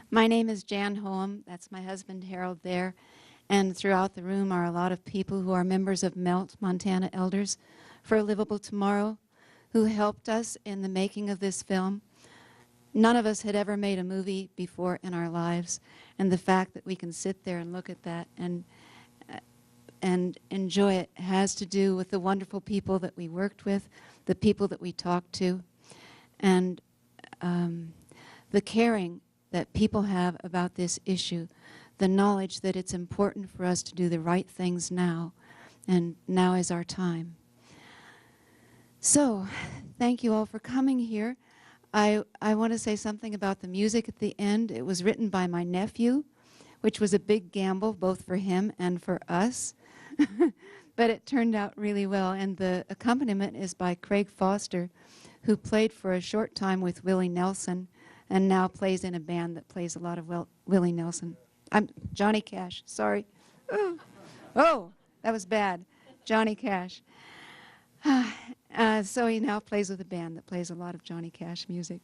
My name is Jan Hoem. That's my husband, Harold, there. And throughout the room are a lot of people who are members of MELT, Montana Elders for a Livable Tomorrow, who helped us in the making of this film. None of us had ever made a movie before in our lives, and the fact that we can sit there and look at that and enjoy it has to do with the wonderful people that we worked with, the people that we talked to, and the caring that people have about this issue, the knowledge that it's important for us to do the right things now, and now is our time. So, thank you all for coming here. I want to say something about the music at the end. It was written by my nephew, which was a big gamble both for him and for us, but it turned out really well. And the accompaniment is by Craig Foster, who played for a short time with Willie Nelson and now plays in a band that plays a lot of Willie Nelson. I'm Johnny Cash, sorry. Oh, that was bad. Johnny Cash. So he now plays with a band that plays a lot of Johnny Cash music.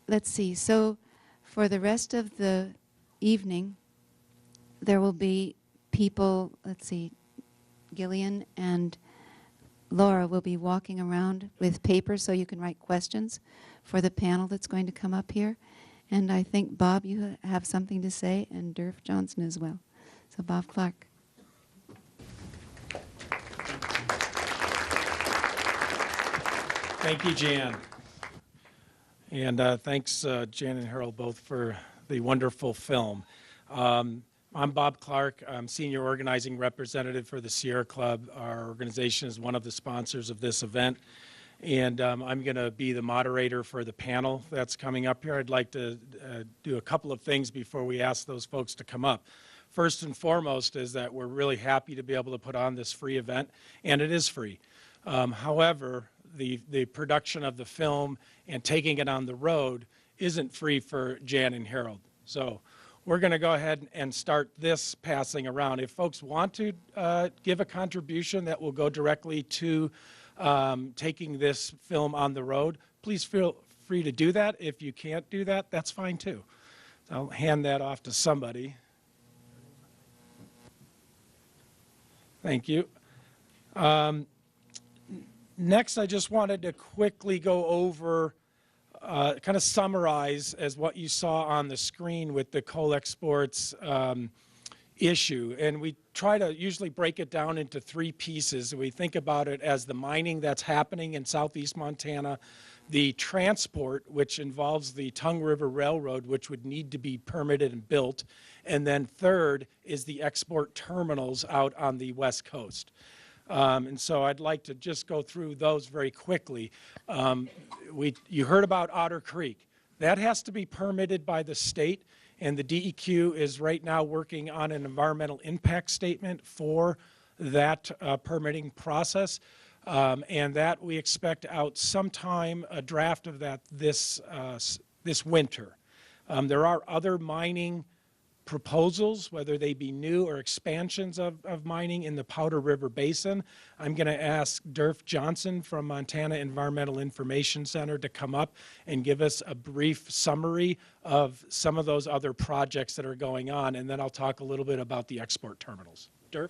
Let's see, so for the rest of the evening, there will be people, let's see, Gillian and Laura will be walking around with paper so you can write questions for the panel that's going to come up here. And I think, Bob, you have something to say, and Durf Johnson as well. So Bob Clark. Thank you, Jan. And thanks, Jan and Harold, both for the wonderful film. I'm Bob Clark. I'm Senior Organizing Representative for the Sierra Club. Our organization is one of the sponsors of this event. And I'm going to be the moderator for the panel that's coming up here. I'd like to do a couple of things before we ask those folks to come up. First and foremost is that we're really happy to be able to put on this free event, and it is free. However, the production of the film and taking it on the road isn't free for Jan and Harold. So we're going to go ahead and start this passing around. If folks want to give a contribution that will go directly to taking this film on the road, please feel free to do that. If you can't do that, that's fine too. I'll hand that off to somebody. Thank you. Next, I just wanted to quickly go over, kind of summarize as what you saw on the screen with the coal exports issue. And we try to usually break it down into three pieces. We think about it as the mining that's happening in southeast Montana, the transport, which involves the Tongue River Railroad, which would need to be permitted and built, and then third is the export terminals out on the West Coast. And so I'd like to just go through those very quickly. You heard about Otter Creek. That has to be permitted by the state, and the DEQ is right now working on an environmental impact statement for that permitting process. And that we expect out sometime, a draft of that this winter. There are other mining proposals, whether they be new or expansions of mining in the Powder River Basin. I'm going to ask Durf Johnson from Montana Environmental Information Center to come up and give us a brief summary of some of those other projects that are going on, and then I'll talk a little bit about the export terminals. Durf?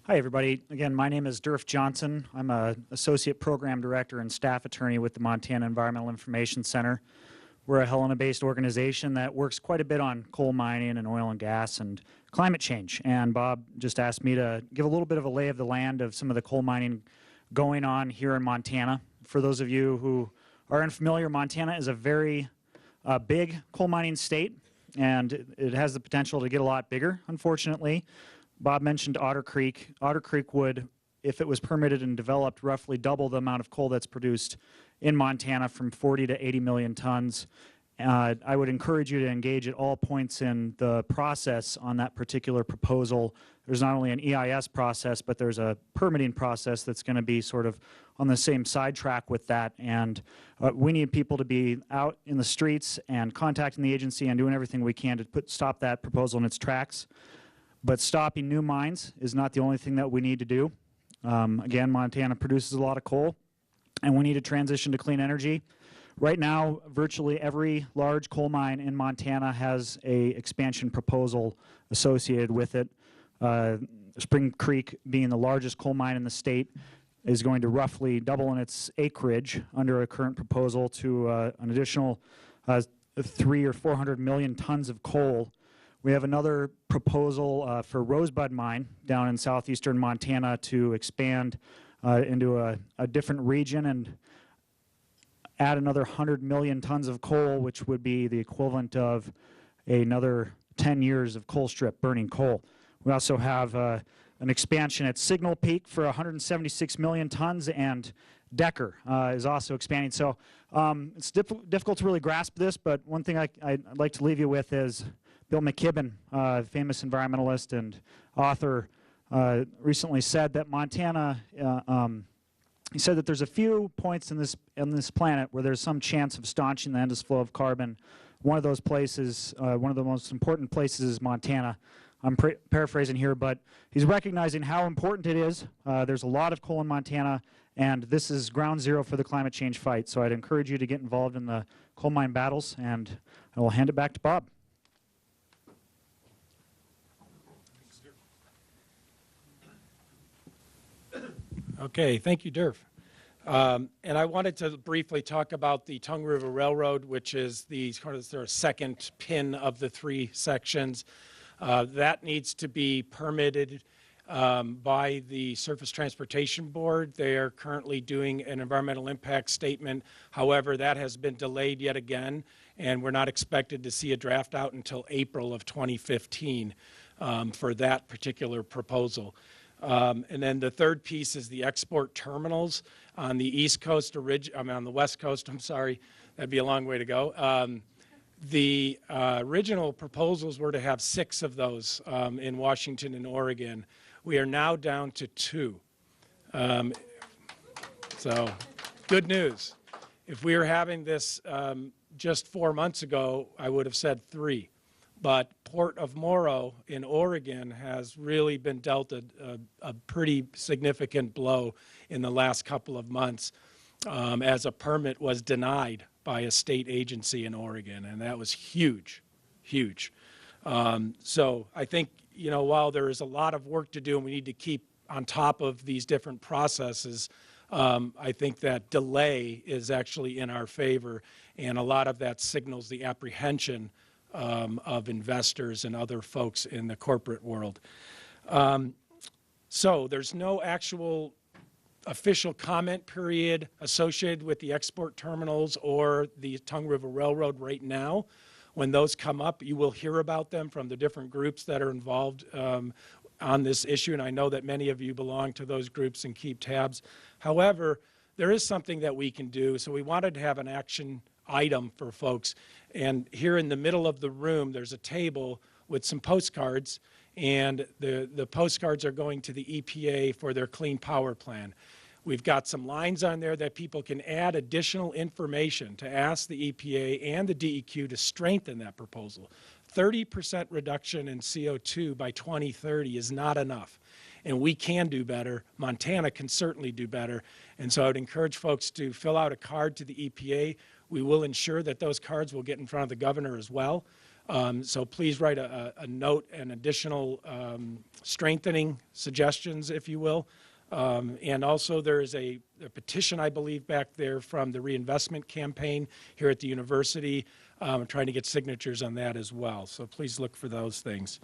Hi, everybody. Again, my name is Durf Johnson. I'm an Associate Program Director and Staff Attorney with the Montana Environmental Information Center. We're a Helena-based organization that works quite a bit on coal mining and oil and gas and climate change. And Bob just asked me to give a little bit of a lay of the land of some of the coal mining going on here in Montana. For those of you who are unfamiliar, Montana is a very big coal mining state, and it has the potential to get a lot bigger, unfortunately. Bob mentioned Otter Creek. Otter Creek would, if it was permitted and developed, roughly double the amount of coal that's produced in Montana from 40 to 80 million tons. I would encourage you to engage at all points in the process on that particular proposal. There's not only an EIS process, but there's a permitting process that's going to be sort of on the same sidetrack with that. And we need people to be out in the streets and contacting the agency and doing everything we can to stop that proposal in its tracks. But stopping new mines is not the only thing that we need to do. Again, Montana produces a lot of coal, and we need to transition to clean energy. Right now, virtually every large coal mine in Montana has an expansion proposal associated with it. Spring Creek, being the largest coal mine in the state, is going to roughly double in its acreage under a current proposal to an additional 300 or 400 million tons of coal. We have another proposal for Rosebud Mine down in southeastern Montana to expand into a different region and add another 100 million tons of coal, which would be the equivalent of another 10 years of coal strip burning coal. We also have an expansion at Signal Peak for 176 million tons, and Decker is also expanding. So it's difficult to really grasp this, but one thing I'd like to leave you with is Bill McKibben, famous environmentalist and author, recently said that Montana, he said that there's a few points in this planet where there's some chance of staunching the endless flow of carbon. One of those places, one of the most important places, is Montana. I'm paraphrasing here, but he's recognizing how important it is. There's a lot of coal in Montana, and this is ground zero for the climate change fight. So I'd encourage you to get involved in the coal mine battles, and I will hand it back to Bob. Okay, thank you, Durf. And I wanted to briefly talk about the Tongue River Railroad, which is their second pin of the 3 sections. That needs to be permitted by the Surface Transportation Board. They are currently doing an environmental impact statement. However, that has been delayed yet again, and we're not expected to see a draft out until April of 2015 for that particular proposal. And then the third piece is the export terminals on the East Coast, on the West Coast, I'm sorry, that'd be a long way to go. The original proposals were to have 6 of those in Washington and Oregon. We are now down to 2. So good news. If we were having this just 4 months ago, I would have said 3. But Port of Morrow in Oregon has really been dealt a pretty significant blow in the last couple of months as a permit was denied by a state agency in Oregon, and that was huge, huge. So I think, while there is a lot of work to do and we need to keep on top of these different processes, I think that delay is actually in our favor, and a lot of that signals the apprehension of investors and other folks in the corporate world. So there's no actual official comment period associated with the export terminals or the Tongue River Railroad right now. When those come up, you will hear about them from the different groups that are involved on this issue, and I know that many of you belong to those groups and keep tabs. However, there is something that we can do, so we wanted to have an action item for folks. And here in the middle of the room, there's a table with some postcards, and the postcards are going to the EPA for their Clean Power Plan. We've got some lines on there that people can add additional information to ask the EPA and the DEQ to strengthen that proposal. 30% reduction in CO2 by 2030 is not enough, and we can do better. Montana can certainly do better, and so I would encourage folks to fill out a card to the EPA. We will ensure that those cards will get in front of the governor as well. So please write a note and additional strengthening suggestions, if you will. And also there is a petition, I believe, back there from the reinvestment campaign here at the university. I'm trying to get signatures on that as well. So please look for those things.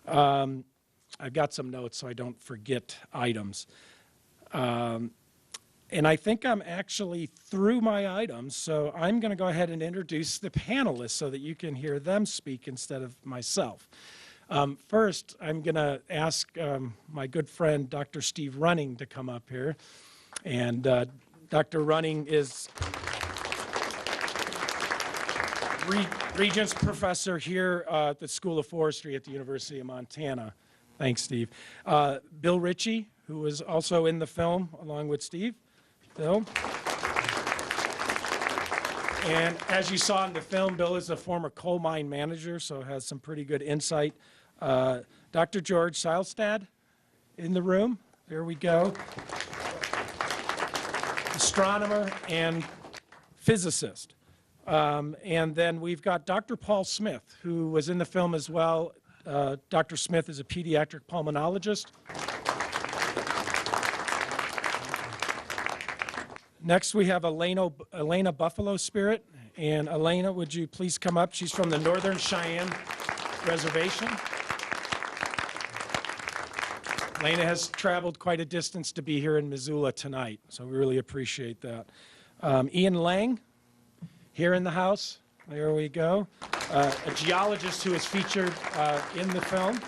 I've got some notes so I don't forget items. And I think I'm actually through my items, so I'm going to go ahead and introduce the panelists so that you can hear them speak instead of myself. First, I'm going to ask my good friend, Dr. Steve Running, to come up here. And Dr. Running is... Regents Professor here at the School of Forestry at the University of Montana. Thanks, Steve. Bill Ritchie, who was also in the film along with Steve. Bill. And as you saw in the film, Bill is a former coal mine manager, so has some pretty good insight. Dr. George Seilstad in the room. There we go. Astronomer and physicist. And then we've got Dr. Paul Smith, who was in the film as well. Dr. Smith is a pediatric pulmonologist. Next, we have Elena Buffalo Spirit. And Elena, would you please come up? She's from the Northern Cheyenne Reservation. Elena has traveled quite a distance to be here in Missoula tonight, so we really appreciate that. Ian Lang, here in the house. There we go. A geologist who is featured in the film.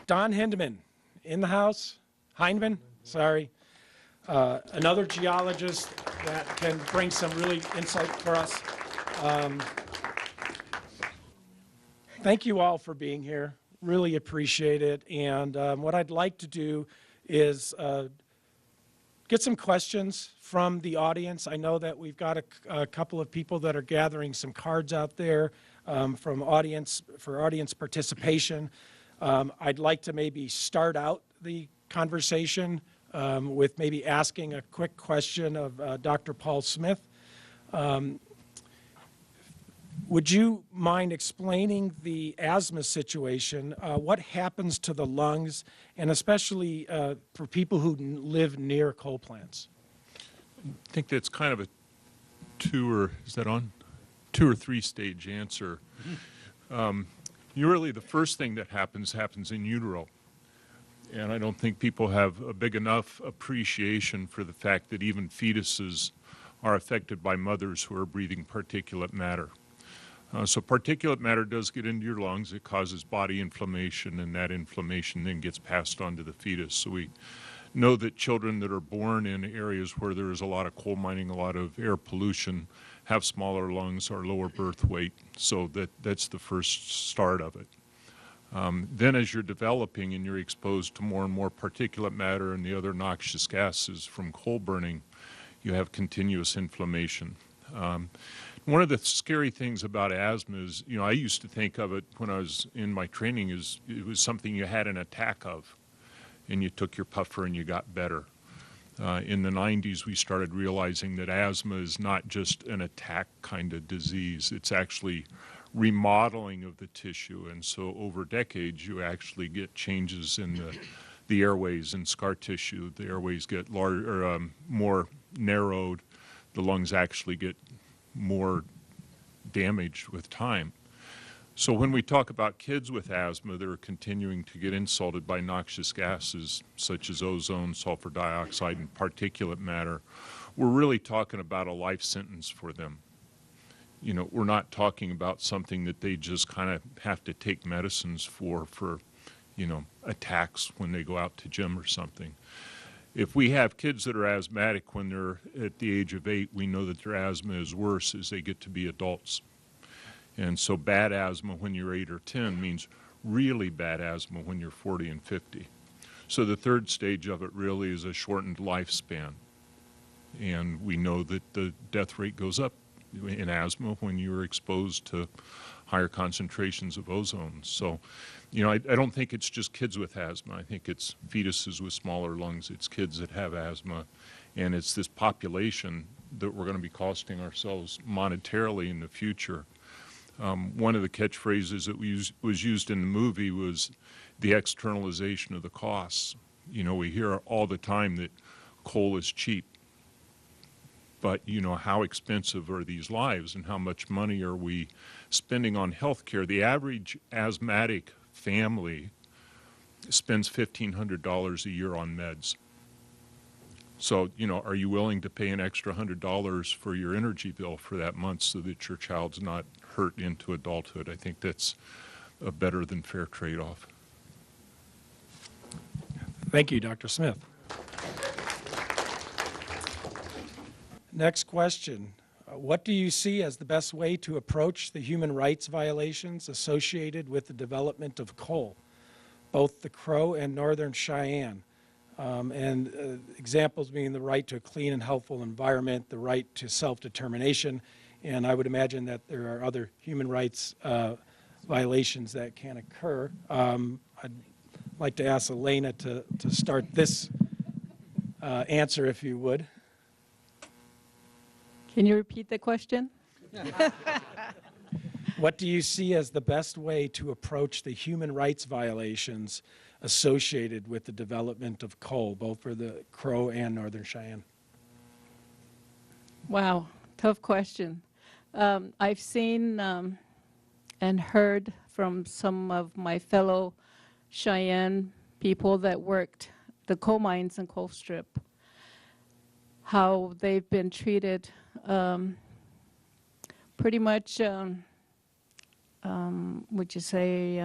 Don Hindman, in the house. Hindman, sorry. Another geologist that can bring some really insight for us. Thank you all for being here. Really appreciate it. And what I'd like to do is get some questions from the audience. I know that we've got a couple of people that are gathering some cards out there for audience participation. I'd like to maybe start out the conversation with maybe asking a quick question of Dr. Paul Smith. Would you mind explaining the asthma situation? What happens to the lungs, and especially for people who live near coal plants? I think that's kind of a two or three stage answer. Usually the first thing that happens in utero. And I don't think people have a big enough appreciation for the fact that even fetuses are affected by mothers who are breathing particulate matter. So particulate matter does get into your lungs. It causes body inflammation, and that inflammation then gets passed on to the fetus. So we know that children that are born in areas where there is a lot of coal mining, a lot of air pollution, have smaller lungs or lower birth weight. So that's the first start of it. Then as you're developing and you're exposed to more and more particulate matter and the other noxious gases from coal burning, you have continuous inflammation. One of the scary things about asthma is, I used to think of it when I was in my training as it was something you had an attack of, and you took your puffer and you got better. In the 90s, we started realizing that asthma is not just an attack kind of disease. It's actually remodeling of the tissue, and so over decades, you actually get changes in the airways and scar tissue. The airways get more narrowed. The lungs actually get more damaged with time. So when we talk about kids with asthma that are continuing to get insulted by noxious gases such as ozone, sulfur dioxide, and particulate matter, we're really talking about a life sentence for them. We're not talking about something that they just kind of have to take medicines for attacks when they go out to gym or something. If we have kids that are asthmatic when they're at the age of 8, we know that their asthma is worse as they get to be adults. And so bad asthma when you're 8 or 10 means really bad asthma when you're 40 and 50. So the third stage of it really is a shortened lifespan. And we know that the death rate goes up in asthma when you're exposed to higher concentrations of ozone. So, I don't think it's just kids with asthma. I think it's fetuses with smaller lungs. It's kids that have asthma. And it's this population that we're going to be costing ourselves monetarily in the future. One of the catchphrases that was used in the movie was the externalization of the costs. We hear all the time that coal is cheap. But, how expensive are these lives and how much money are we spending on health care? The average asthmatic family spends $1,500 a year on meds. So, are you willing to pay an extra $100 for your energy bill for that month so that your child's not hurt into adulthood? I think that's a better than fair trade-off. Thank you, Dr. Smith. Next question. What do you see as the best way to approach the human rights violations associated with the development of coal, both the Crow and Northern Cheyenne? Examples being the right to a clean and healthful environment, the right to self-determination, and I would imagine that there are other human rights violations that can occur. I'd like to ask Elena to start this answer, if you would. Can you repeat the question? What do you see as the best way to approach the human rights violations associated with the development of coal, both for the Crow and Northern Cheyenne? Wow, tough question. I've seen and heard from some of my fellow Cheyenne people that worked the coal mines and coal strip, how they've been treated pretty much, would you say,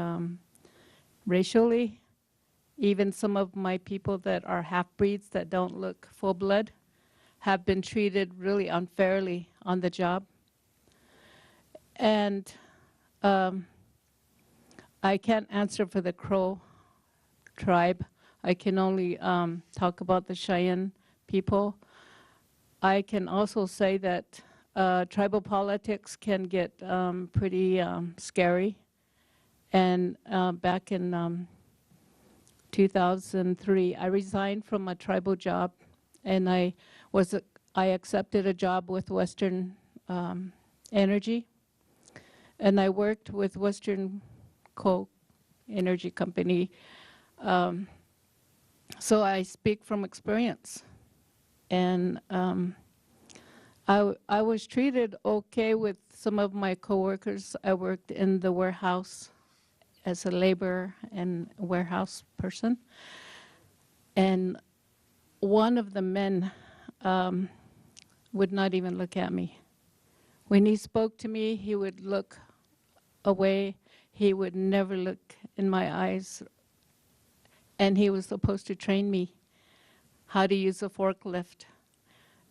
racially. Even some of my people that are half-breeds that don't look full-blood have been treated really unfairly on the job. And I can't answer for the Crow tribe. I can only talk about the Cheyenne people. I can also say that tribal politics can get pretty scary. And back in 2003, I resigned from a tribal job, and I accepted a job with Western Energy, and I worked with Western Coal Energy Company. So I speak from experience, and I was treated okay with some of my coworkers. I worked in the warehouse as a laborer and warehouse person. And one of the men would not even look at me. When he spoke to me, he would look away. He would never look in my eyes. And he was supposed to train me how to use a forklift.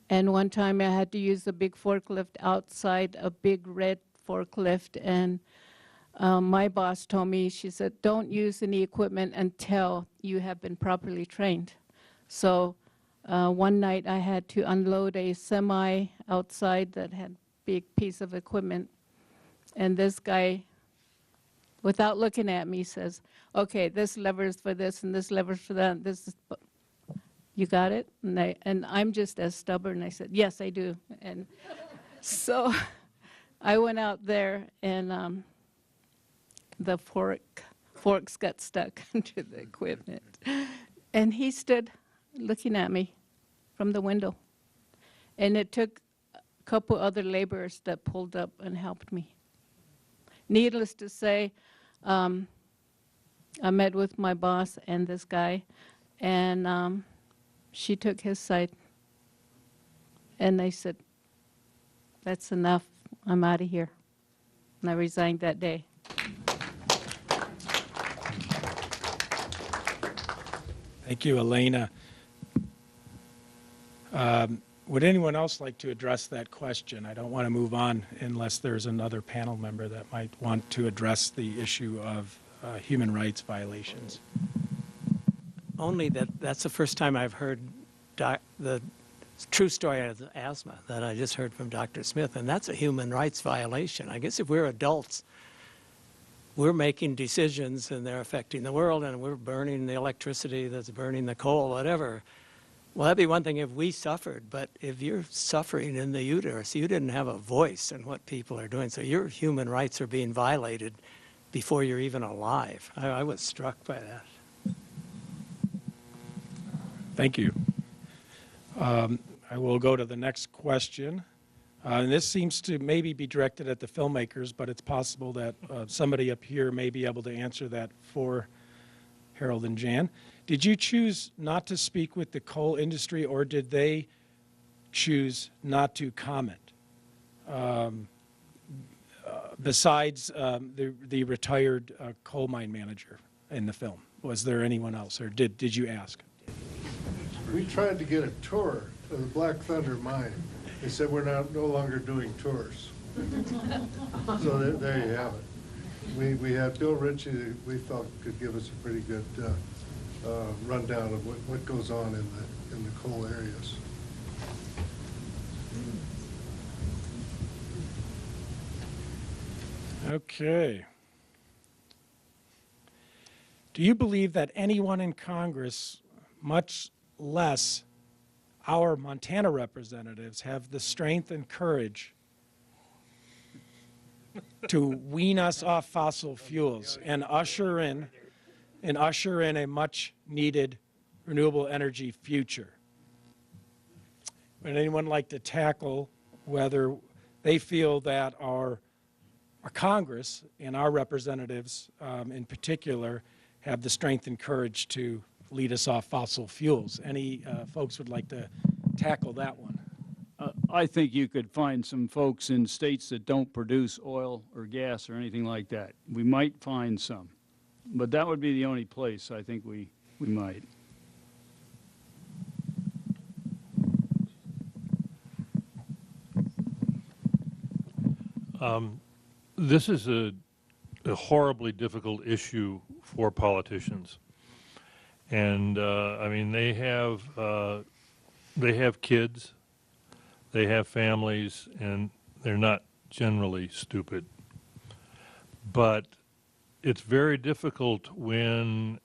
And one time I had to use a big forklift outside, a big red forklift, and my boss told me, she said, don't use any equipment until you have been properly trained. So one night I had to unload a semi outside that had a big piece of equipment. And this guy, without looking at me, says, okay, this lever is for this and this lever is for that. This is, you got it? And I'm just as stubborn. I said, yes, I do. And so I went out there, and the forks got stuck into the equipment. And he stood looking at me from the window. And it took a couple other laborers that pulled up and helped me. Needless to say, I met with my boss and this guy, and she took his side. And I said, that's enough, I'm out of here. And I resigned that day. Thank you, Elena. Would anyone else like to address that question? I don't want to move on unless there's another panel member that might want to address the issue of human rights violations. Only that's the first time I've heard the true story of the asthma that I just heard from Dr. Smith, and that's a human rights violation. I guess if we're adults, we're making decisions and they're affecting the world, and we're burning the electricity that's burning the coal, whatever. Well, that'd be one thing if we suffered, but if you're suffering in the uterus, you didn't have a voice in what people are doing, so your human rights are being violated before you're even alive. I was struck by that. Thank you. I will go to the next question. And this seems to maybe be directed at the filmmakers, but it's possible that somebody up here may be able to answer that for Harold and Jan. Did you choose not to speak with the coal industry, or did they choose not to comment? Besides the retired coal mine manager in the film, was there anyone else, or did you ask? We tried to get a tour of the Black Thunder mine, They said we're no longer doing tours. So there you have it. We had Bill Ritchie that we felt could give us a pretty good rundown of what goes on in the coal areas. Okay. Do you believe that anyone in Congress, much less our Montana representatives, have the strength and courage to wean us off fossil fuels and usher in a much needed renewable energy future? Would anyone like to tackle whether they feel that our Congress and our representatives in particular have the strength and courage to lead us off fossil fuels? Any folks would like to tackle that one? I think you could find some folks in states that don't produce oil or gas or anything like that. We might find some, but that would be the only place I think we might. This is a horribly difficult issue for politicians, and I mean they have kids, they have families, and they're not generally stupid. But it's very difficult when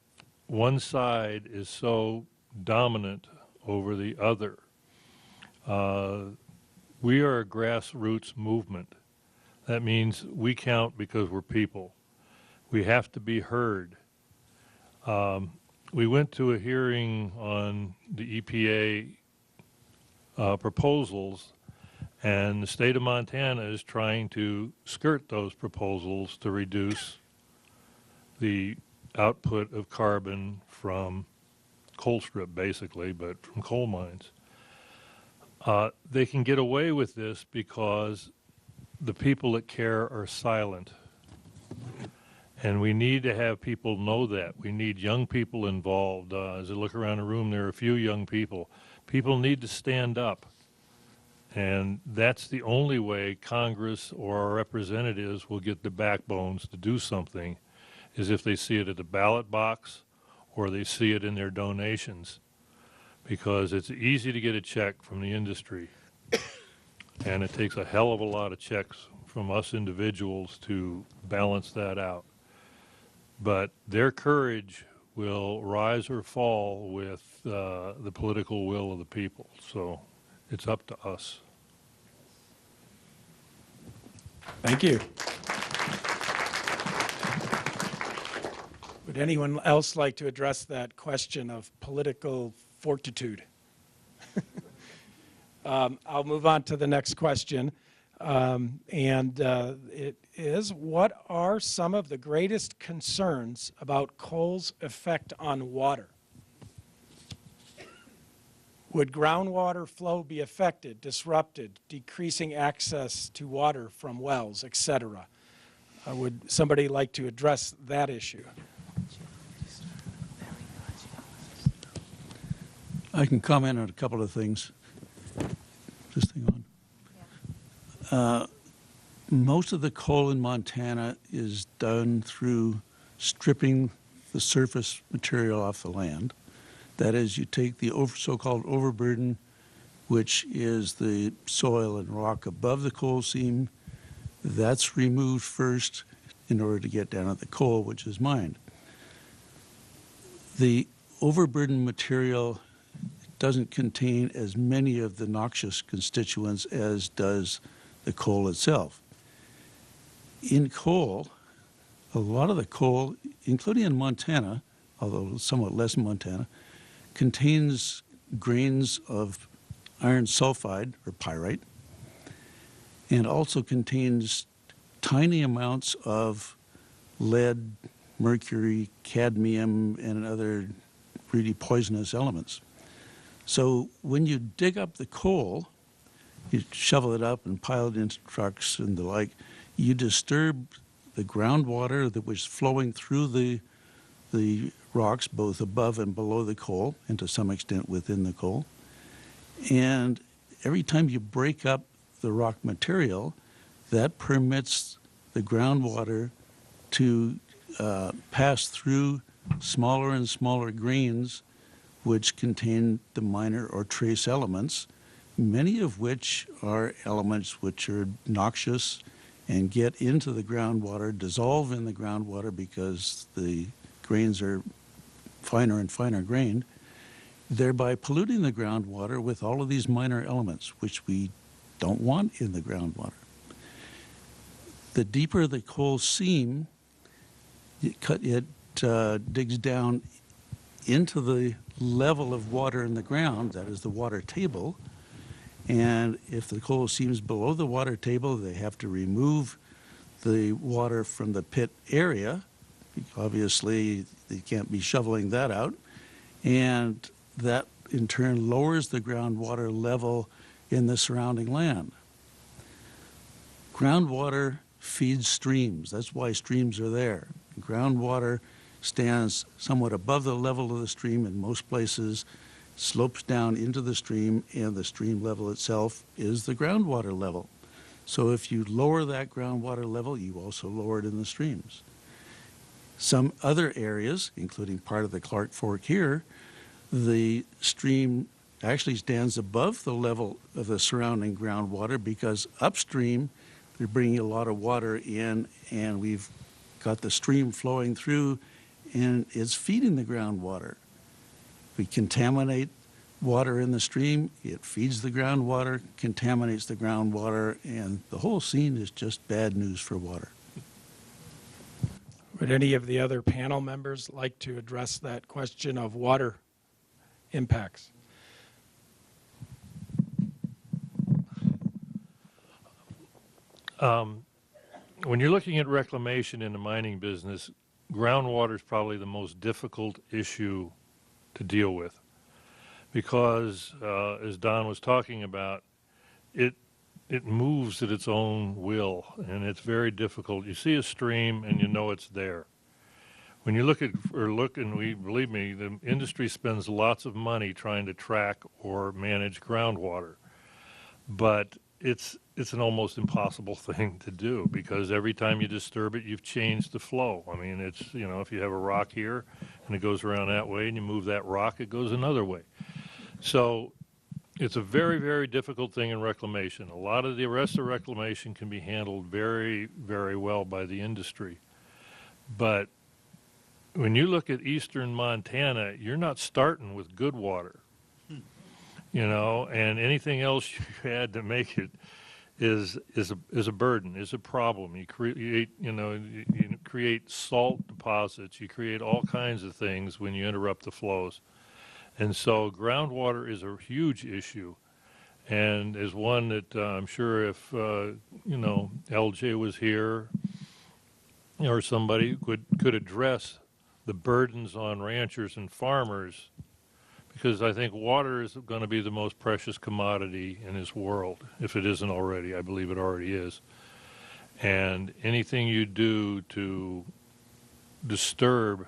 one side is so dominant over the other. We are a grassroots movement. That means we count because we're people. We have to be heard. We went to a hearing on the EPA proposals, and the state of Montana is trying to skirt those proposals to reduce the output of carbon from coal strip, basically, but from coal mines. They can get away with this because the people that care are silent. And we need to have people know that. We need young people involved. As I look around the room, there are a few young people. People need to stand up. And that's the only way Congress or our representatives will get the backbones to do something, is if they see it at the ballot box or they see it in their donations. Because it's easy to get a check from the industry. And it takes a hell of a lot of checks from us individuals to balance that out. But their courage will rise or fall with the political will of the people. So it's up to us. Thank you. Would anyone else like to address that question of political fortitude? I'll move on to the next question. It is, what are some of the greatest concerns about coal's effect on water? Would groundwater flow be affected, disrupted, decreasing access to water from wells, etc.? Would somebody like to address that issue? I can comment on a couple of things. This thing on. Yeah. Most of the coal in Montana is done through stripping the surface material off the land. That is, you take the so-called overburden, which is the soil and rock above the coal seam. That's removed first in order to get down at the coal, which is mined. The overburden material doesn't contain as many of the noxious constituents as does the coal itself. In coal, a lot of the coal, including in Montana, although somewhat less in Montana, contains grains of iron sulfide or pyrite, and also contains tiny amounts of lead, mercury, cadmium, and other really poisonous elements. So when you dig up the coal, you shovel it up and pile it into trucks and the like, you disturb the groundwater that was flowing through the rocks, both above and below the coal, and to some extent within the coal. And every time you break up the rock material, that permits the groundwater to pass through smaller and smaller grains which contain the minor or trace elements, many of which are elements which are noxious and get into the groundwater, dissolve in the groundwater because the grains are finer and finer grained, thereby polluting the groundwater with all of these minor elements, which we don't want in the groundwater. The deeper the coal seam, it digs down into the level of water in the ground, that is the water table, and if the coal seam's below the water table, they have to remove the water from the pit area. Obviously, they can't be shoveling that out, and that in turn lowers the groundwater level in the surrounding land. Groundwater feeds streams. That's why streams are there. Groundwater stands somewhat above the level of the stream in most places, slopes down into the stream, and the stream level itself is the groundwater level. So if you lower that groundwater level, you also lower it in the streams. Some other areas, including part of the Clark Fork here, the stream actually stands above the level of the surrounding groundwater because upstream they're bringing a lot of water in, and we've got the stream flowing through, and it's feeding the groundwater. We contaminate water in the stream, it feeds the groundwater, contaminates the groundwater, and the whole scene is just bad news for water. Would any of the other panel members like to address that question of water impacts? When you're looking at reclamation in the mining business, groundwater is probably the most difficult issue to deal with because, as Don was talking about, it moves at its own will, and it's very difficult. You see a stream, and you know it's there. When you look, and believe me, the industry spends lots of money trying to track or manage groundwater, but it's an almost impossible thing to do because every time you disturb it, you've changed the flow. I mean, it's, if you have a rock here and it goes around that way and you move that rock, it goes another way. So it's a very, very difficult thing in reclamation. A lot of the rest of reclamation can be handled very, very well by the industry. But when you look at eastern Montana, you're not starting with good water. And anything else you add to make it is a burden, is a problem. You create, you create salt deposits, you create all kinds of things when you interrupt the flows. And so groundwater is a huge issue, and is one that I'm sure if, LJ was here or somebody could address the burdens on ranchers and farmers, because I think water is going to be the most precious commodity in this world, if it isn't already. I believe it already is. And anything you do to disturb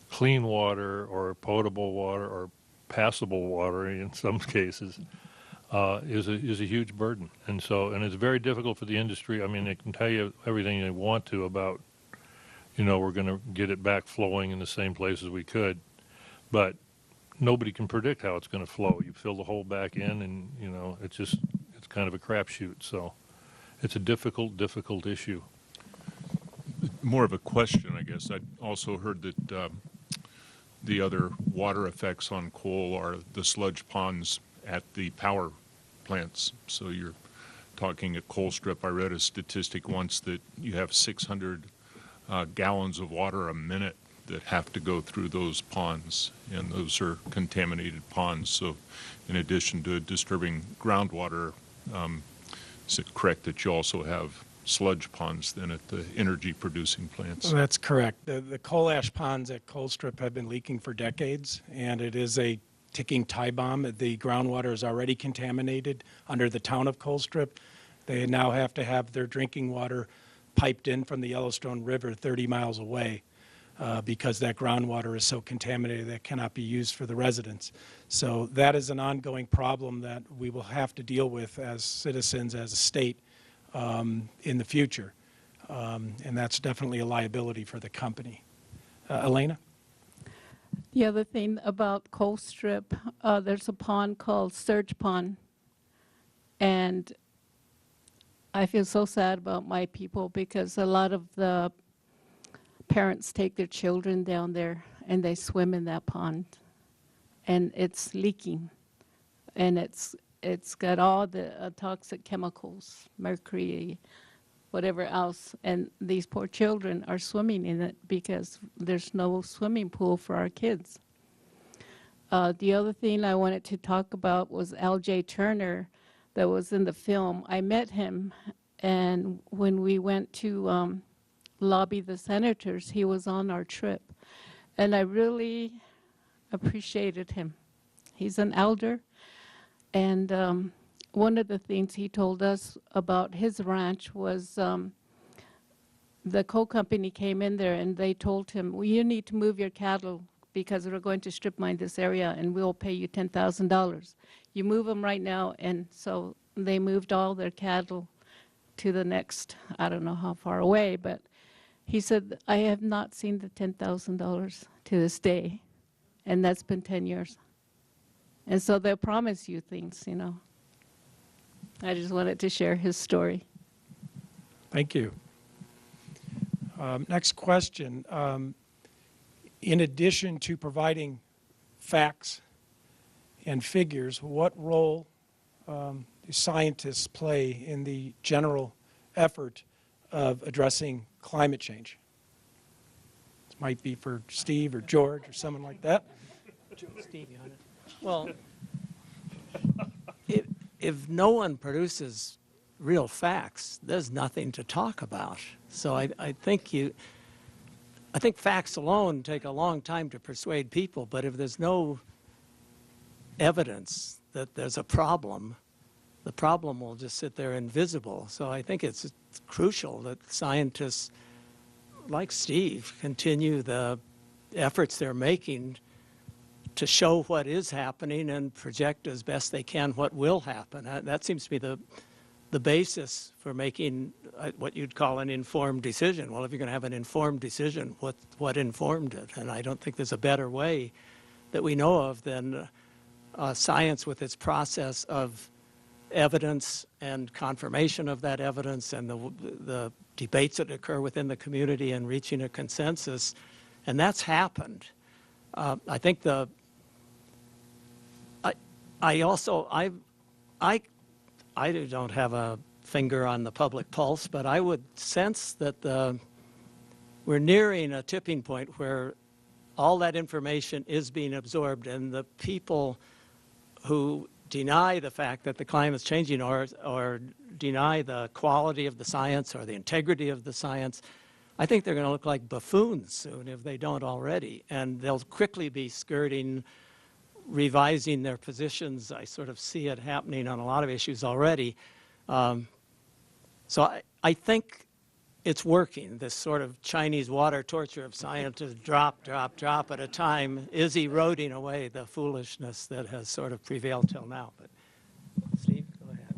clean water or potable water or passable water in some cases is a huge burden. And it's very difficult for the industry. I mean, they can tell you everything they want to about, we're going to get it back flowing in the same place as we could, but nobody can predict how it's going to flow. You fill the hole back in and, it's kind of a crapshoot. So it's a difficult issue. More of a question, I guess. I also heard that the other water effects on coal are the sludge ponds at the power plants. So you're talking at Colstrip. I read a statistic once that you have 600 gallons of water a minute that have to go through those ponds, and those are contaminated ponds. So in addition to disturbing groundwater, is it correct that you also have sludge ponds then at the energy producing plants? Well, that's correct. The coal ash ponds at Colstrip have been leaking for decades, and it is a ticking time bomb. The groundwater is already contaminated under the town of Colstrip. They now have to have their drinking water piped in from the Yellowstone River 30 miles away. because that groundwater is so contaminated that it cannot be used for the residents. So that is an ongoing problem that we will have to deal with as citizens, as a state, in the future. And that's definitely a liability for the company. Elena? The other thing about Colstrip, there's a pond called Sturge Pond. And I feel so sad about my people because a lot of the parents take their children down there and they swim in that pond. And it's leaking. And it's got all the toxic chemicals, mercury, whatever else, and these poor children are swimming in it because there's no swimming pool for our kids. The other thing I wanted to talk about was L.J. Turner that was in the film. I met him, and when we went to lobby the senators, he was on our trip, and I really appreciated him. He's an elder, and one of the things he told us about his ranch was the coal company came in there and they told him, well, you need to move your cattle because we're going to strip mine this area and we'll pay you $10,000. You move them right now. And so they moved all their cattle to the next, I don't know how far away, but he said, I have not seen the $10,000 to this day. And that's been 10 years. And so they'll promise you things, you know. I just wanted to share his story. Thank you. Next question. In addition to providing facts and figures, what role do scientists play in the general effort of addressing climate change? This might be for Steve or George or someone like that. Steve, you want it? Well, if no one produces real facts, there's nothing to talk about. So I think facts alone take a long time to persuade people, but if there's no evidence that there's a problem, the problem will just sit there invisible. So I think it's crucial that scientists like Steve continue the efforts they're making to show what is happening and project as best they can what will happen. That seems to be the basis for making what you'd call an informed decision. Well, if you're going to have an informed decision, what informed it? And I don't think there's a better way that we know of than science with its process of evidence and confirmation of that evidence and the debates that occur within the community and reaching a consensus. And that's happened. I think I don't have a finger on the public pulse, but I would sense that we're nearing a tipping point where all that information is being absorbed, and the people who deny the fact that the climate's changing or deny the quality of the science or the integrity of the science, I think they're going to look like buffoons soon if they don't already, and they'll quickly be skirting revising their positions. I sort of see it happening on a lot of issues already. So I think it's working. This sort of Chinese water torture of scientists, drop at a time, is eroding away the foolishness that has sort of prevailed till now. But Steve, go ahead.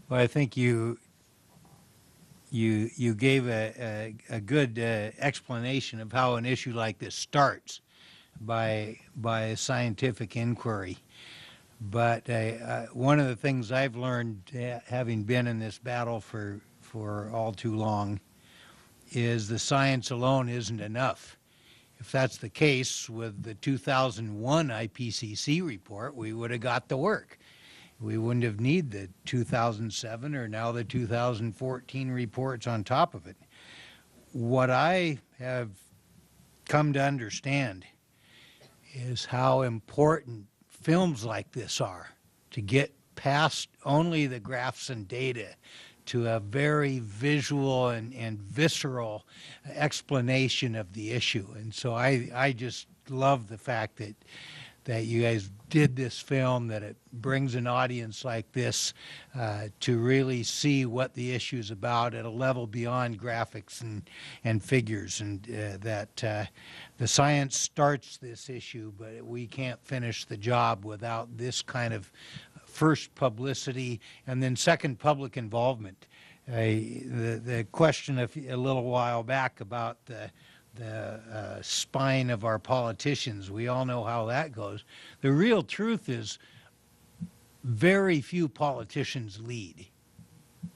Well, I think you gave a good explanation of how an issue like this starts by a scientific inquiry. But one of the things I've learned, having been in this battle for all too long, is the science alone isn't enough. If that's the case with the 2001 IPCC report, we would have got the work. We wouldn't have needed the 2007 or now the 2014 reports on top of it. What I have come to understand is how important films like this are to get past only the graphs and data to a very visual and visceral explanation of the issue. And so I just love the fact that you guys did this film, that it brings an audience like this to really see what the issue is about at a level beyond graphics and figures, and that the science starts this issue, but we can't finish the job without this kind of first publicity and then second public involvement. The question a little while back about the spine of our politicians, we all know how that goes. The real truth is very few politicians lead.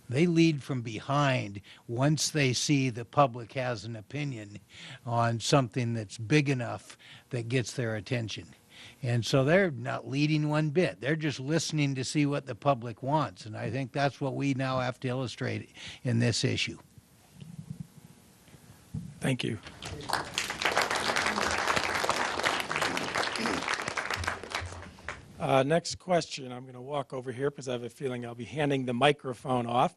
They lead from behind once they see the public has an opinion on something that's big enough that gets their attention. And so they're not leading one bit. They're just listening to see what the public wants. And I think that's what we now have to illustrate in this issue. Thank you. Next question. I'm going to walk over here because I have a feeling I'll be handing the microphone off.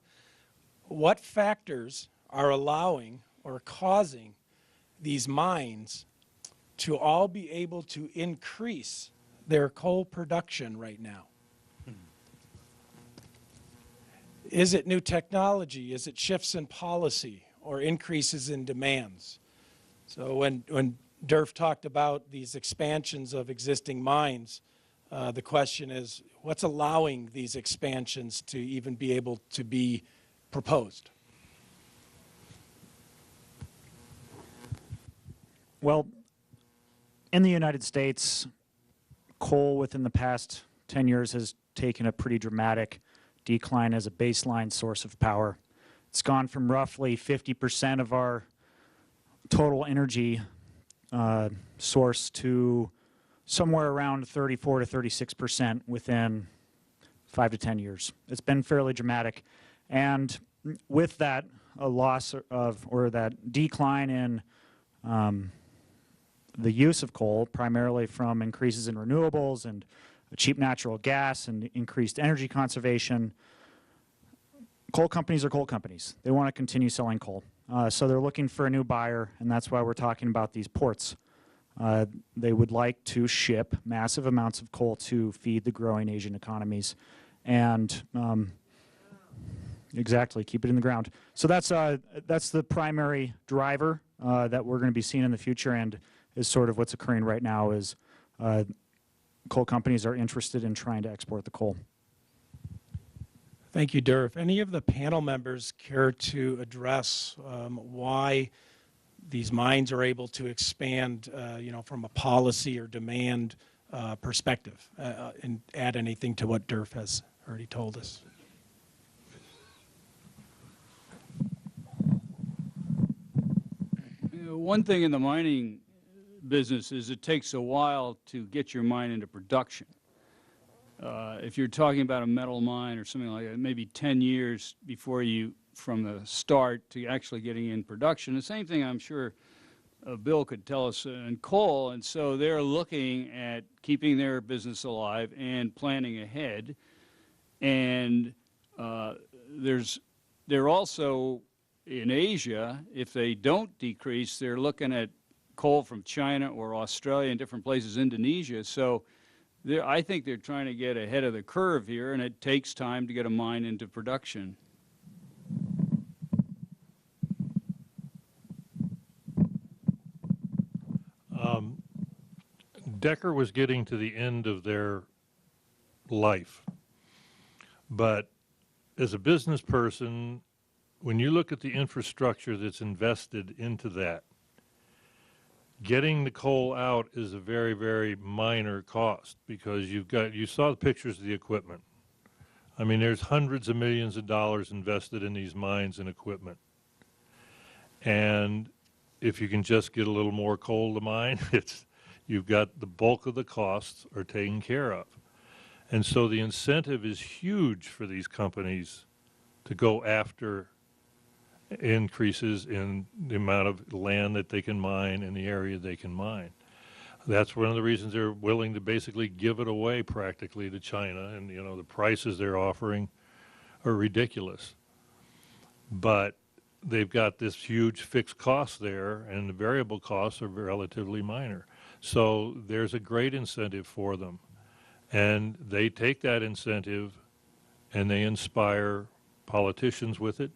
What factors are allowing or causing these mines to all be able to increase their coal production right now? Is it new technology? Is it shifts in policy or increases in demands? So when Durf talked about these expansions of existing mines, the question is, what's allowing these expansions to even be able to be proposed? Well, in the United States, coal within the past 10 years has taken a pretty dramatic decline as a baseline source of power. It's gone from roughly 50% of our total energy source to somewhere around 34 to 36% within 5 to 10 years. It's been fairly dramatic. And with that, a loss of, or that decline in the use of coal, primarily from increases in renewables and cheap natural gas and increased energy conservation, coal companies are coal companies. They want to continue selling coal. So they're looking for a new buyer, and that's why we're talking about these ports. They would like to ship massive amounts of coal to feed the growing Asian economies and exactly keep it in the ground. So that's the primary driver that we're going to be seeing in the future, and is sort of what's occurring right now is coal companies are interested in trying to export the coal. Thank you, Durf. Any of the panel members care to address why these mines are able to expand, from a policy or demand perspective, and add anything to what Durf has already told us? One thing in the mining business is it takes a while to get your mine into production. If you're talking about a metal mine or something like that, maybe 10 years before you, from the start to actually getting in production. The same thing I'm sure Bill could tell us in coal, and so they're looking at keeping their business alive and planning ahead. And they're also in Asia, if they don't decrease, they're looking at coal from China or Australia and different places, Indonesia. So I think they're trying to get ahead of the curve here, and it takes time to get a mine into production. Decker was getting to the end of their life. But as a business person, when you look at the infrastructure that's invested into that, getting the coal out is a very, very minor cost, because you saw the pictures of the equipment. I mean, there's hundreds of millions of dollars invested in these mines and equipment. And if you can just get a little more coal to mine, you've got the bulk of the costs are taken care of. And so the incentive is huge for these companies to go after increases in the amount of land that they can mine and the area they can mine. That's one of the reasons they're willing to basically give it away practically to China, and the prices they're offering are ridiculous. But they've got this huge fixed cost there, and the variable costs are relatively minor. So there's a great incentive for them. And they take that incentive and they inspire politicians with it.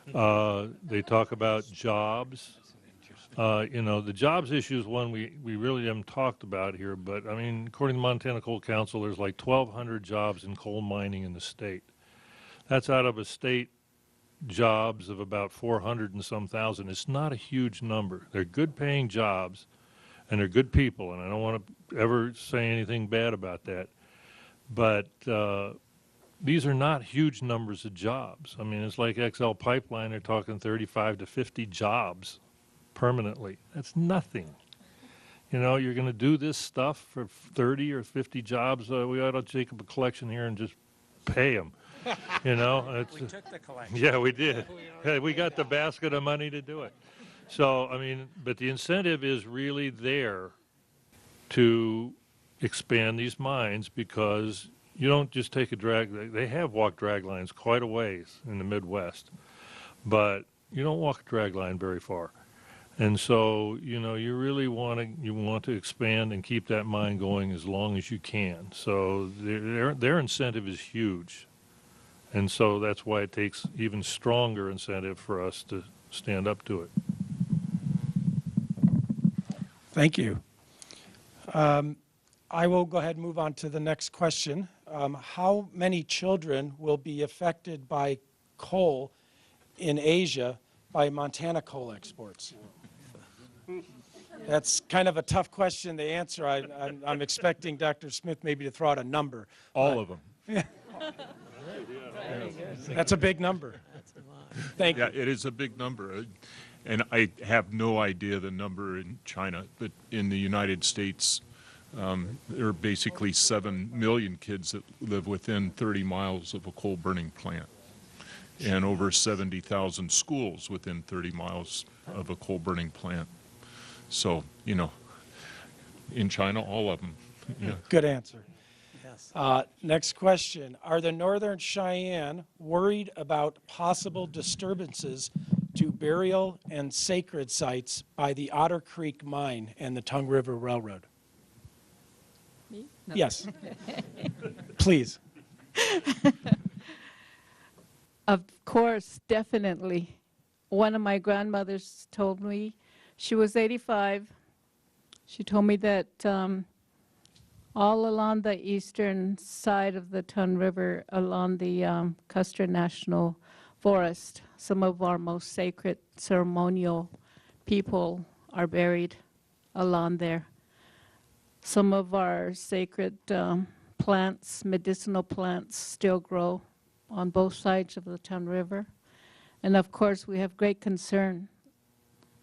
They talk about jobs. The jobs issue is one we really haven't talked about here, but I mean, according to Montana Coal Council, there's like 1,200 jobs in coal mining in the state. That's out of a state jobs of about 400 and some thousand. It's not a huge number. They're good paying jobs and they're good people, and I don't want to ever say anything bad about that. But these are not huge numbers of jobs. I mean, it's like XL Pipeline, they're talking 35 to 50 jobs permanently. That's nothing. You know, you're going to do this stuff for 30 or 50 jobs. We ought to take up a collection here and just pay them. You know, We took the collection. yeah, we did. Hey, we got the basket of money to do it. So, I mean, but the incentive is really there to expand these mines, because you don't just take a drag. They have walked drag lines quite a ways in the Midwest, but you don't walk a drag line very far. And so, you know, you really want to expand and keep that mine going as long as you can. So their incentive is huge. And so that's why it takes even stronger incentive for us to stand up to it. Thank you. I will go ahead and move on to the next question. How many children will be affected by coal in Asia by Montana coal exports? That's kind of a tough question to answer. I'm expecting Dr. Smith maybe to throw out a number. All of them. That's a big number. Thank you. Yeah, it is a big number. And I have no idea the number in China, but in the United States, there are basically 7 million kids that live within 30 miles of a coal burning plant, and over 70,000 schools within 30 miles of a coal burning plant. So, you know, in China, all of them. Yeah. Good answer. Yes. Next question. Are the Northern Cheyenne worried about possible disturbances to burial and sacred sites by the Otter Creek Mine and the Tongue River Railroad? Me? No. Yes. Please. Of course, definitely. One of my grandmothers told me, she was 85. She told me that all along the eastern side of the Tongue River, along the Custer National Forest, some of our most sacred ceremonial people are buried along there. Some of our sacred plants, medicinal plants, still grow on both sides of the Tongue River. And of course, we have great concern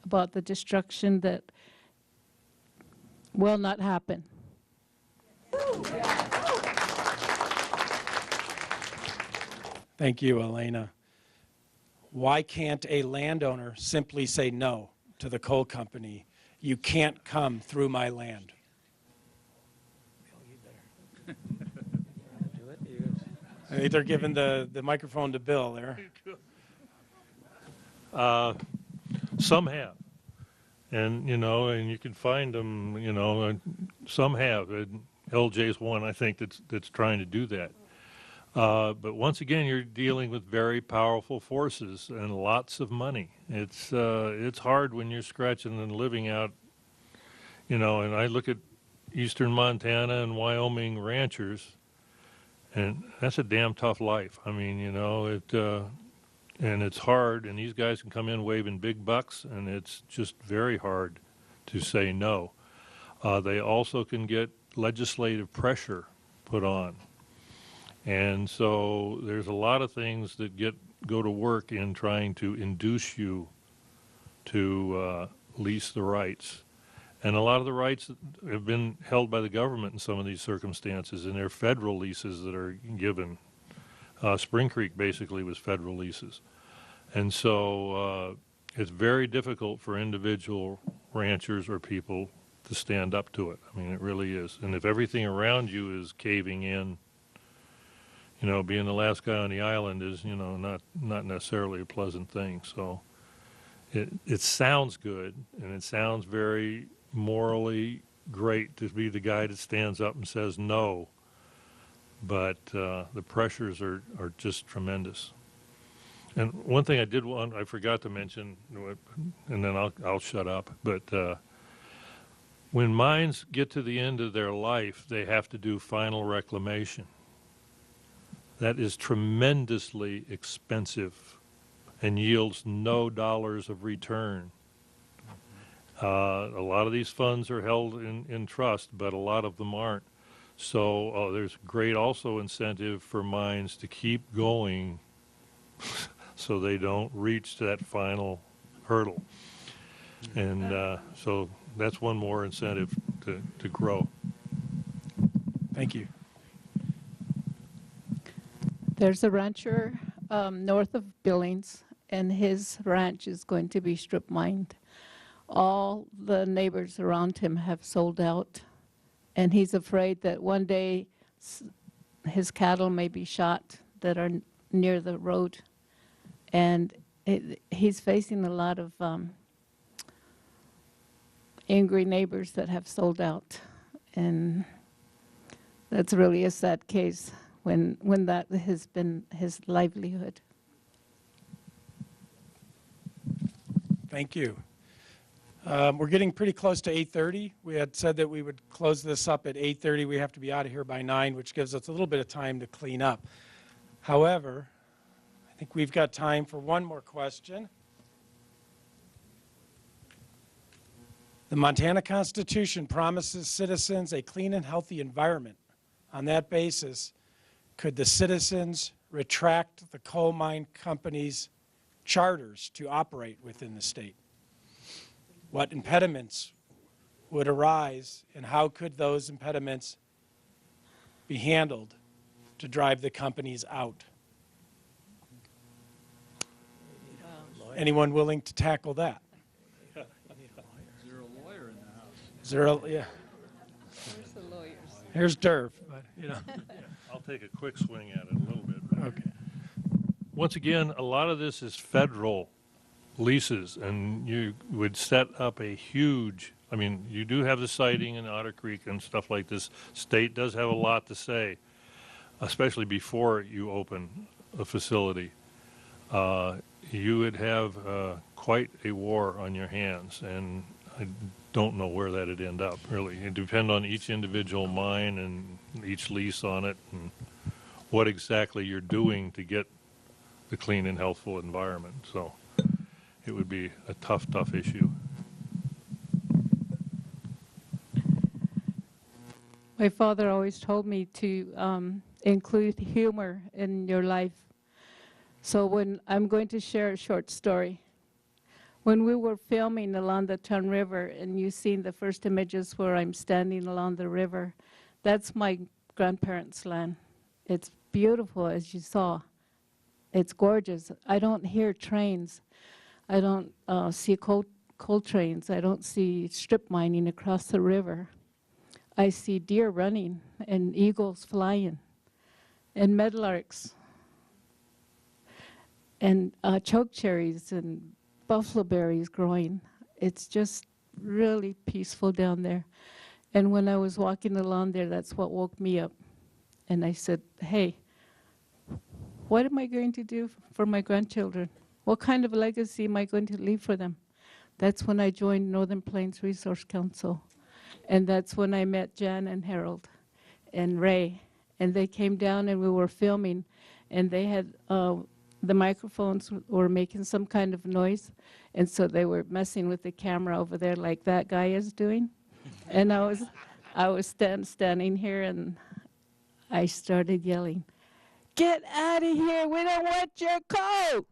about the destruction that will not happen. Thank you, Elena. Why can't a landowner simply say no to the coal company? You can't come through my land. I think they're giving the microphone to Bill there. Some have. And, you know, and you can find them, you know, some have. And LJ's one, I think, that's trying to do that. But once again, you're dealing with very powerful forces and lots of money. It's hard when you're scratching and living out, you know, and I look at eastern Montana and Wyoming ranchers, and that's a damn tough life. I mean, you know, and it's hard, and these guys can come in waving big bucks, and it's just very hard to say no. They also can get legislative pressure put on. And so there's a lot of things that go to work in trying to induce you to lease the rights. And a lot of the rights have been held by the government in some of these circumstances, and they're federal leases that are given. Spring Creek basically was federal leases. And so it's very difficult for individual ranchers or people to stand up to it. I mean, it really is. And if everything around you is caving in, you know, being the last guy on the island is, you know, not necessarily a pleasant thing. So it sounds good, and it sounds very morally great to be the guy that stands up and says no, but the pressures are just tremendous. And one thing I forgot to mention, and then I'll shut up, but when mines get to the end of their life, they have to do final reclamation. That is tremendously expensive and yields no dollars of return. A lot of these funds are held in trust, but a lot of them aren't. So there's great also incentive for mines to keep going so they don't reach that final hurdle. And so that's one more incentive to grow. Thank you. There's a rancher north of Billings, and his ranch is going to be strip mined. All the neighbors around him have sold out, and he's afraid that one day his cattle may be shot that are near the road. And he's facing a lot of angry neighbors that have sold out. And that's really a sad case when that has been his livelihood. Thank you. We're getting pretty close to 8:30. We had said that we would close this up at 8:30. We have to be out of here by 9, which gives us a little bit of time to clean up. However, I think we've got time for one more question. The Montana Constitution promises citizens a clean and healthy environment. On that basis, could the citizens retract the coal mine companies' charters to operate within the state? What impediments would arise, and how could those impediments be handled to drive the companies out? Anyone willing to tackle that? Is there a lawyer in the house? Is there a, yeah. Where's the lawyers? Here's Derv, but, you know. I'll take a quick swing at it a little bit. Okay. Once again, a lot of this is federal leases, and you would set up a huge, I mean, you do have the siting in Otter Creek and stuff like this. State does have a lot to say, especially before you open a facility. You would have quite a war on your hands, and I don't know where that'd end up, really. It depends on each individual mine and each lease on it and what exactly you're doing to get the clean and healthful environment. So it would be a tough, tough issue. My father always told me to include humor in your life. So when I'm going to share a short story. When we were filming along the Tun River, and you've seen the first images where I'm standing along the river, that's my grandparents' land. It's beautiful, as you saw. It's gorgeous. I don't hear trains. I don't see coal trains. I don't see strip mining across the river. I see deer running and eagles flying and meadowlarks and chokecherries and buffalo berries growing. It's just really peaceful down there. And when I was walking along there, that's what woke me up. And I said, hey, what am I going to do for my grandchildren? What kind of legacy am I going to leave for them? That's when I joined Northern Plains Resource Council. And that's when I met Jan and Harold and Ray. And they came down and we were filming. And they had, the microphones were making some kind of noise. And so they were messing with the camera over there like that guy is doing. And I was standing here and I started yelling, "Get out of here, we don't want your coat!"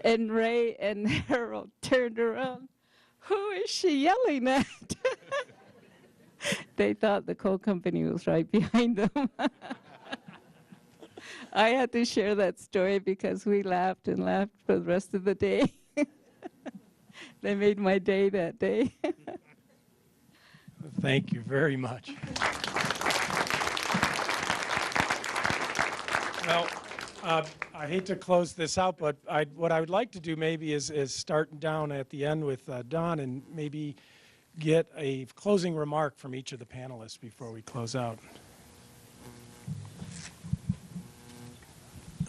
And Ray and Harold turned around. Who is she yelling at? They thought the coal company was right behind them. I had to share that story because we laughed and laughed for the rest of the day. They made my day that day. Thank you very much. Well, I hate to close this out, but what I would like to do maybe is start down at the end with Don and maybe get a closing remark from each of the panelists before we close out.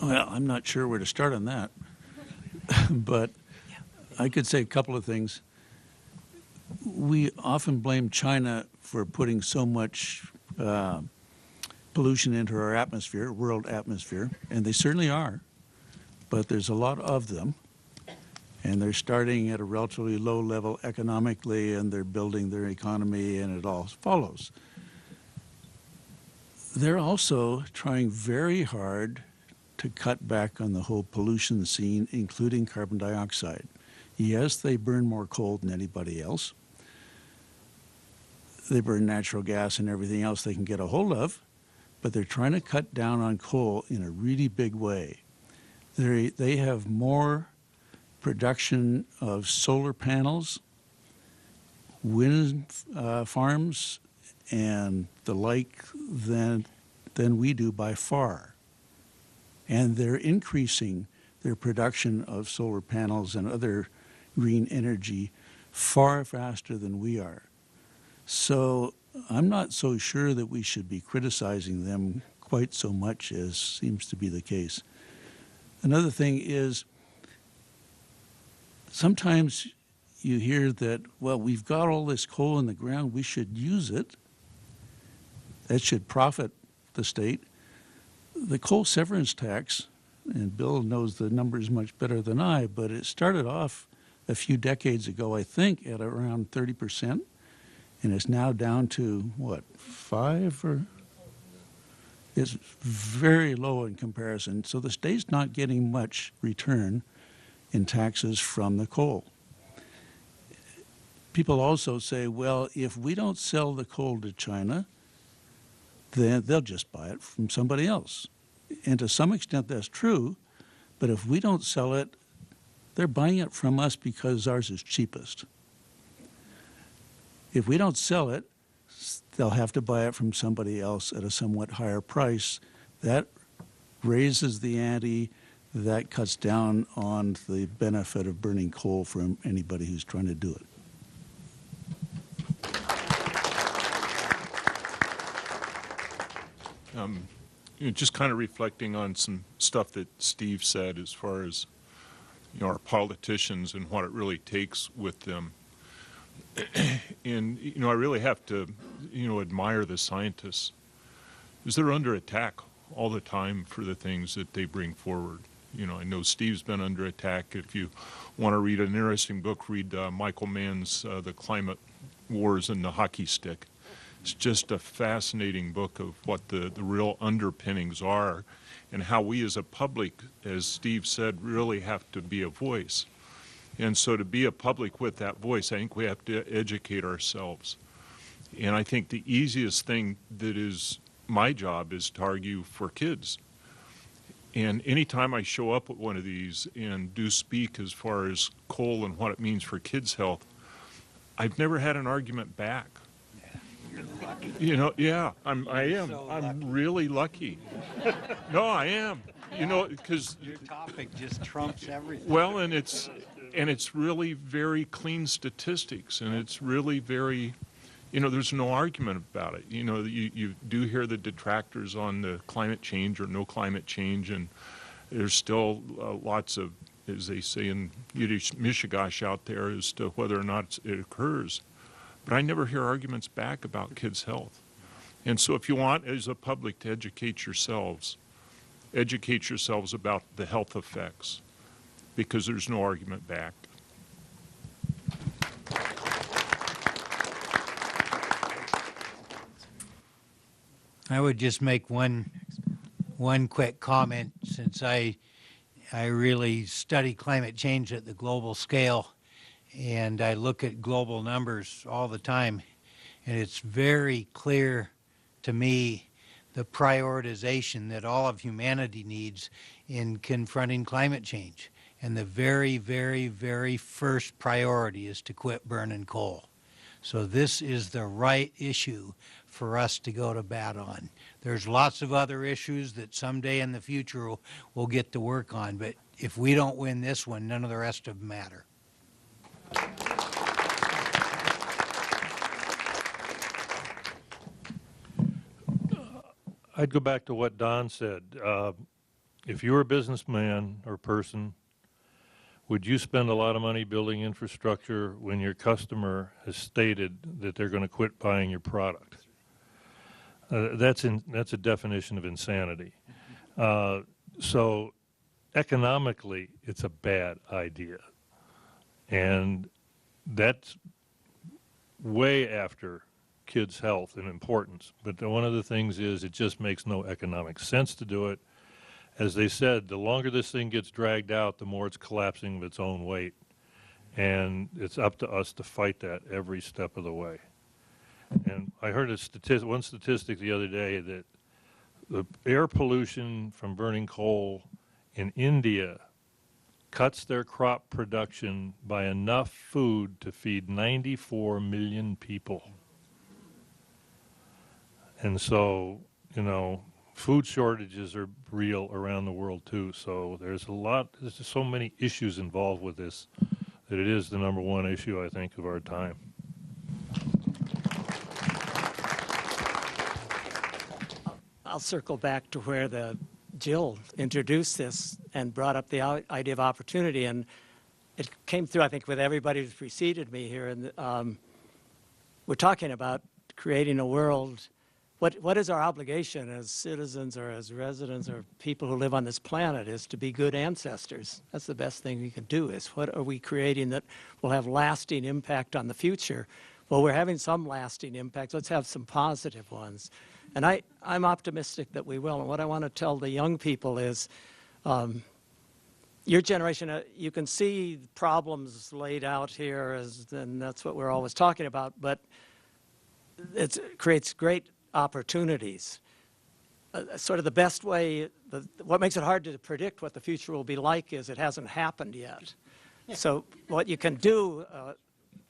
Well, I'm not sure where to start on that, but I could say a couple of things. We often blame China for putting so much pollution into our atmosphere, world atmosphere, and they certainly are, but there's a lot of them, and they're starting at a relatively low level economically, and they're building their economy, and it all follows. They're also trying very hard to cut back on the whole pollution scene, including carbon dioxide. Yes, they burn more coal than anybody else. They burn natural gas and everything else they can get a hold of, but they're trying to cut down on coal in a really big way. They have more production of solar panels, wind farms, and the like than we do by far. And they're increasing their production of solar panels and other green energy far faster than we are. So I'm not so sure that we should be criticizing them quite so much as seems to be the case. Another thing is, sometimes you hear that, well, we've got all this coal in the ground, we should use it. That should profit the state. The coal severance tax, and Bill knows the numbers much better than I, but it started off a few decades ago, I think, at around 30%, and it's now down to, what, 5 or? It's very low in comparison. So the state's not getting much return in taxes from the coal. People also say, well, if we don't sell the coal to China, then they'll just buy it from somebody else. And to some extent that's true, but if we don't sell it, they're buying it from us because ours is cheapest. If we don't sell it, they'll have to buy it from somebody else at a somewhat higher price. That raises the ante, that cuts down on the benefit of burning coal for anybody who's trying to do it. Just kind of reflecting on some stuff that Steve said as far as our politicians and what it really takes with them. And I really have to admire the scientists, because they're under attack all the time for the things that they bring forward. I know Steve's been under attack. If you want to read an interesting book, read Michael Mann's The Climate Wars and the Hockey Stick. It's just a fascinating book of what the real underpinnings are and how we as a public, as Steve said, really have to be a voice. And so to be a public with that voice, I think we have to educate ourselves. And I think the easiest thing that is my job is to argue for kids. And anytime I show up at one of these and do speak as far as coal and what it means for kids' health, I've never had an argument back. Yeah, I am. So I'm really lucky. No, I am. Because your topic just trumps everything. Well, and it's really very clean statistics, and it's really very, there's no argument about it. You do hear the detractors on the climate change or no climate change, and there's still lots of, as they say in Yiddish, mishigash out there as to whether or not it occurs. But I never hear arguments back about kids' health. And so if you want, as a public, to educate yourselves about the health effects, because there's no argument back. I would just make one quick comment, since I really study climate change at the global scale, and I look at global numbers all the time, and it's very clear to me the prioritization that all of humanity needs in confronting climate change. And the very, very, very first priority is to quit burning coal. So this is the right issue for us to go to bat on. There's lots of other issues that someday in the future we'll get to work on, but if we don't win this one, none of the rest of them matter. I'd go back to what Don said. If you were a businessman or person, would you spend a lot of money building infrastructure when your customer has stated that they're going to quit buying your product? That's a definition of insanity. So economically, it's a bad idea. And that's way after kids' health and importance. But one of the things is it just makes no economic sense to do it. As they said, the longer this thing gets dragged out, the more it's collapsing of its own weight. And it's up to us to fight that every step of the way. And I heard one statistic the other day that the air pollution from burning coal in India cuts their crop production by enough food to feed 94 million people. And so, you know, food shortages are real around the world too. So there's just so many issues involved with this that it is the #1 issue, I think, of our time. I'll circle back to where Jill introduced this and brought up the idea of opportunity, and it came through, I think, with everybody who's preceded me here. And we're talking about creating a world. What is our obligation as citizens or as residents or people who live on this planet is to be good ancestors. That's the best thing we can do, is what are we creating that will have lasting impact on the future? Well, we're having some lasting impacts. Let's have some positive ones. And I'm optimistic that we will. And what I want to tell the young people is your generation, you can see problems laid out here, and that's what we're always talking about, but it creates great opportunities. Sort of the best way, what makes it hard to predict what the future will be like is it hasn't happened yet. So what you can do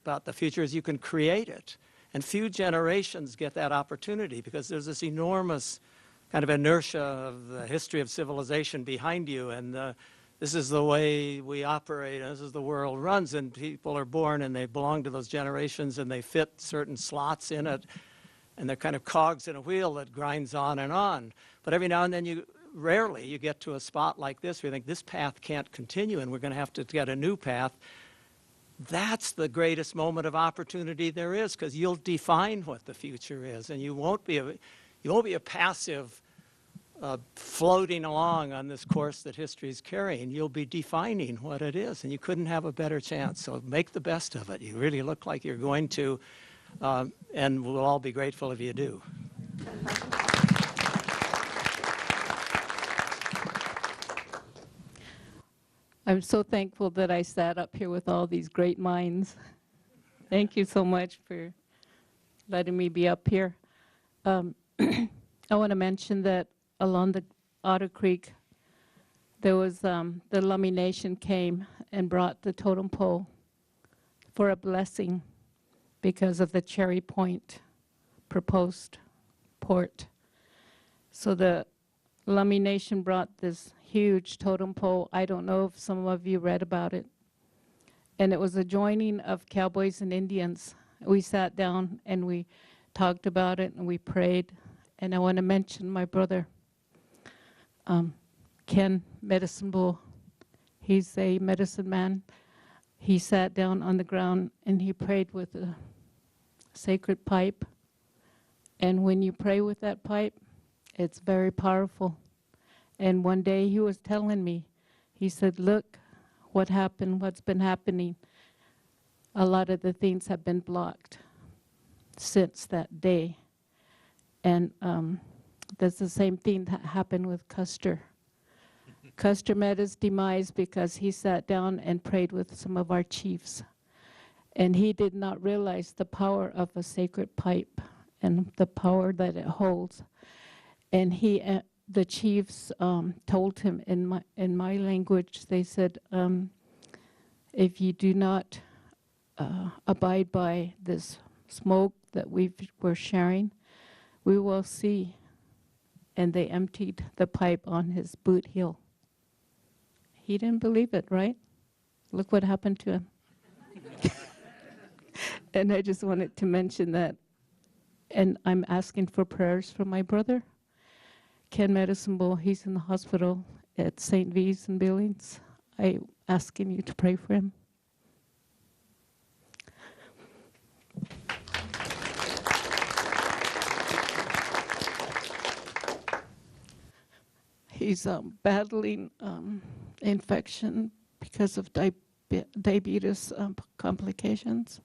about the future is you can create it. And few generations get that opportunity because there's this enormous kind of inertia of the history of civilization behind you, and this is the way we operate, and this is the world runs, and people are born and they belong to those generations and they fit certain slots in it, and they're kind of cogs in a wheel that grinds on and on. But every now and then rarely you get to a spot like this where you think this path can't continue and we're going to have to get a new path. That's the greatest moment of opportunity there is, because you'll define what the future is, and you won't be a passive floating along on this course that history is carrying. You'll be defining what it is, and you couldn't have a better chance. So make the best of it. You really look like you're going to, and we'll all be grateful if you do. I'm so thankful that I sat up here with all these great minds. Thank you so much for letting me be up here. I want to mention that along the Otter Creek, there was the Lummi Nation came and brought the totem pole for a blessing because of the Cherry Point proposed port. So the Lummi Nation brought this huge totem pole. I don't know if some of you read about it. And it was a joining of cowboys and Indians. We sat down and we talked about it and we prayed. And I want to mention my brother, Ken Medicine Bull. He's a medicine man. He sat down on the ground and he prayed with a sacred pipe. And when you pray with that pipe, it's very powerful. And one day he was telling me, he said, look what happened, what's been happening. A lot of the things have been blocked since that day. And that's the same thing that happened with Custer. Custer met his demise because he sat down and prayed with some of our chiefs. And he did not realize the power of a sacred pipe and the power that it holds. And the chiefs told him in my language, they said, if you do not abide by this smoke that we're sharing, we will see. And they emptied the pipe on his boot heel. He didn't believe it, right? Look what happened to him. And I just wanted to mention that. And I'm asking for prayers for my brother. Ken Medicine Ball. He's in the hospital at St. V's in Billings. I'm asking you to pray for him. He's battling infection because of diabetes complications.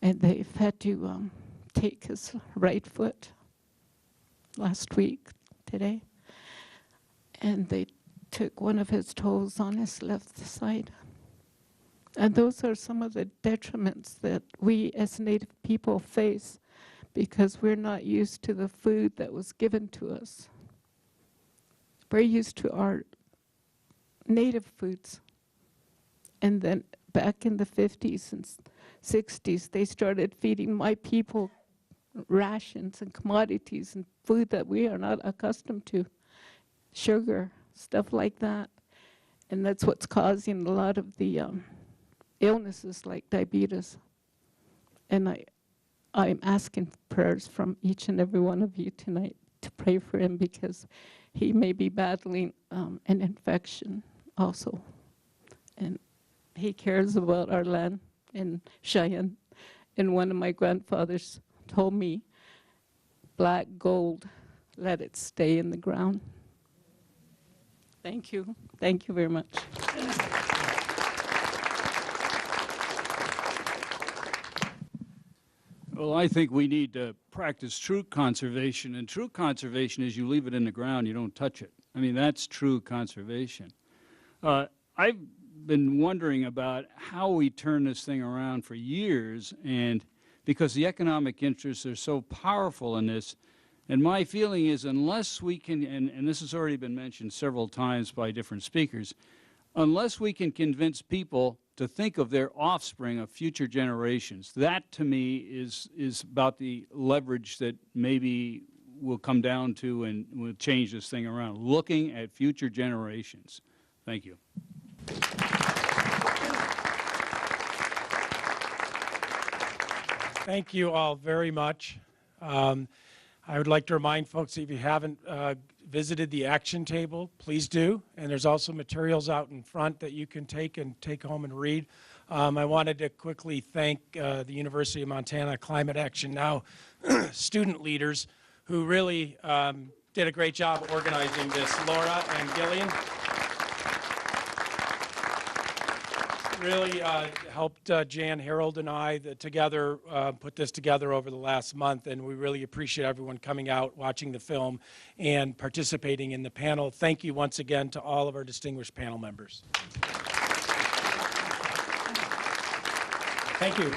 And they've had to take his right foot last week, today. And they took one of his toes on his left side. And those are some of the detriments that we as Native people face because we're not used to the food that was given to us. We're used to our native foods. And then back in the 50s and 60s, they started feeding my people rations and commodities and food that we are not accustomed to. Sugar, stuff like that. And that's what's causing a lot of the illnesses like diabetes. And I'm asking prayers from each and every one of you tonight to pray for him because he may be battling an infection also. And he cares about our land in Cheyenne. And one of my grandfathers told me, black gold, let it stay in the ground. Thank you. Thank you very much. Well, I think we need to practice true conservation, and true conservation is you leave it in the ground, you don't touch it. I mean, that's true conservation. I've been wondering about how we turn this thing around for years, and because the economic interests are so powerful in this, and my feeling is unless we can, and this has already been mentioned several times by different speakers, unless we can convince people to think of their offspring of future generations, that to me is about the leverage that maybe will come down to and will change this thing around, looking at future generations. Thank you. Thank you all very much. I would like to remind folks, if you haven't visited the action table, please do. And there's also materials out in front that you can take home and read. I wanted to quickly thank the University of Montana Climate Action Now student leaders who really did a great job organizing this. Laura and Gillian really helped Jan, Harold, and I together put this together over the last month, and we really appreciate everyone coming out, watching the film, and participating in the panel. Thank you once again to all of our distinguished panel members. Thank you.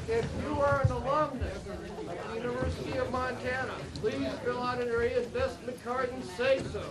If you are an alumnus of the University of Montana, please fill out an reinvestment card and say so.